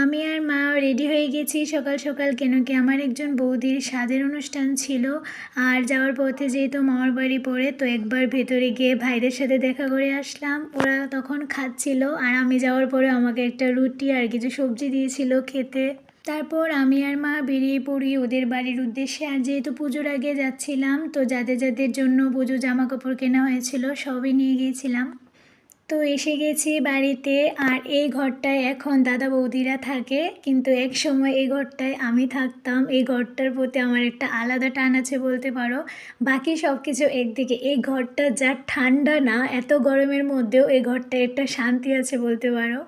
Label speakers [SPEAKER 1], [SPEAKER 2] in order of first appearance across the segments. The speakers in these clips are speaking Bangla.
[SPEAKER 1] আমি আর মা রেডি হয়ে গেছি সকাল সকাল, কেন কি আমার একজন বৌদির সাধের অনুষ্ঠান ছিল। আর যাওয়ার পথে যেহেতু মামার বাড়ি পড়ে, তো একবার ভেতরে গিয়ে ভাইদের সাথে দেখা করে আসলাম। ওরা তখন খাচ্ছিল আর আমি যাওয়ার পরে আমাকে একটা রুটি আর কিছু সবজি দিয়েছিল খেতে। তারপর আমি আর মা বেরিয়ে পড়ি ওদের বাড়ির উদ্দেশ্যে। আর যেহেতু পুজোর আগে যাচ্ছিলাম, তো যাদের যাদের জন্য পুজো জামা কাপড় কেনা হয়েছিল সবই নিয়ে গিয়েছিলাম। তো এসে গেছি বাড়িতে। আর এই ঘরটায় এখন দাদা বৌদিরা থাকে, কিন্তু এক সময় এই ঘরটায় আমি থাকতাম। এই ঘরটার প্রতি আমার একটা আলাদা টান আছে বলতে পারো। বাকি সব কিছু একদিকে, এই ঘরটা যা ঠান্ডা না, এত গরমের মধ্যেও এই ঘরটায় একটা শান্তি আছে বলতে পারো।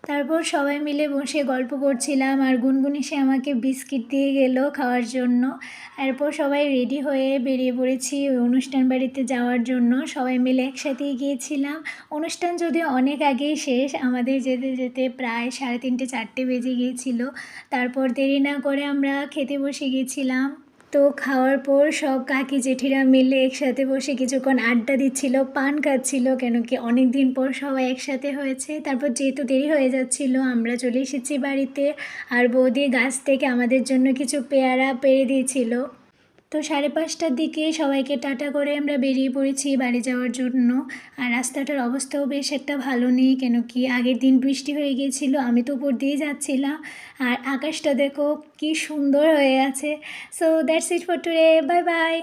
[SPEAKER 1] তারপর সবাই মিলে বসে গল্প করছিলাম আর গুনগুন এসে আমাকে বিস্কিট দিয়ে গেল খাওয়ার জন্য। এরপর সবাই রেডি হয়ে বেরিয়ে পড়েছি ওই অনুষ্ঠান বাড়িতে যাওয়ার জন্য। সবাই মিলে একসাথেই গিয়েছিলাম। অনুষ্ঠান যদিও অনেক আগেই শেষ, আমাদের যেতে যেতে প্রায় 3:30 4টে বেজে গিয়েছিল। তারপর দেরি না করে আমরা খেতে বসে গেছিলাম। তো খাওয়ার পর সব কাকি জেঠিরা মিলে একসাথে বসে কিছুক্ষণ আড্ডা দিচ্ছিল, পান খাচ্ছিল, কেন কি অনেক দিন পর সবাই একসাথে হয়েছে। তারপর যেহেতু দেরি হয়ে যাচ্ছিল, আমরা চলে এসেছি বাড়িতে। আর বৌদি গাছ থেকে আমাদের জন্য কিছু পেয়ারা পেড়ে দিয়েছিল। তো 5:30টার দিকে সবাইকে টাটা করে আমরা বেরিয়ে পড়েছি বাড়ি যাওয়ার জন্য। আর রাস্তাটার অবস্থাও বেশ একটা ভালো নেই, কেন কি আগের দিন বৃষ্টি হয়ে গিয়েছিল। আমি তো উপর দিয়ে যাচ্ছিলাম। আর আকাশটা দেখো কি সুন্দর হয়ে আছে। So that's it for today, bye bye.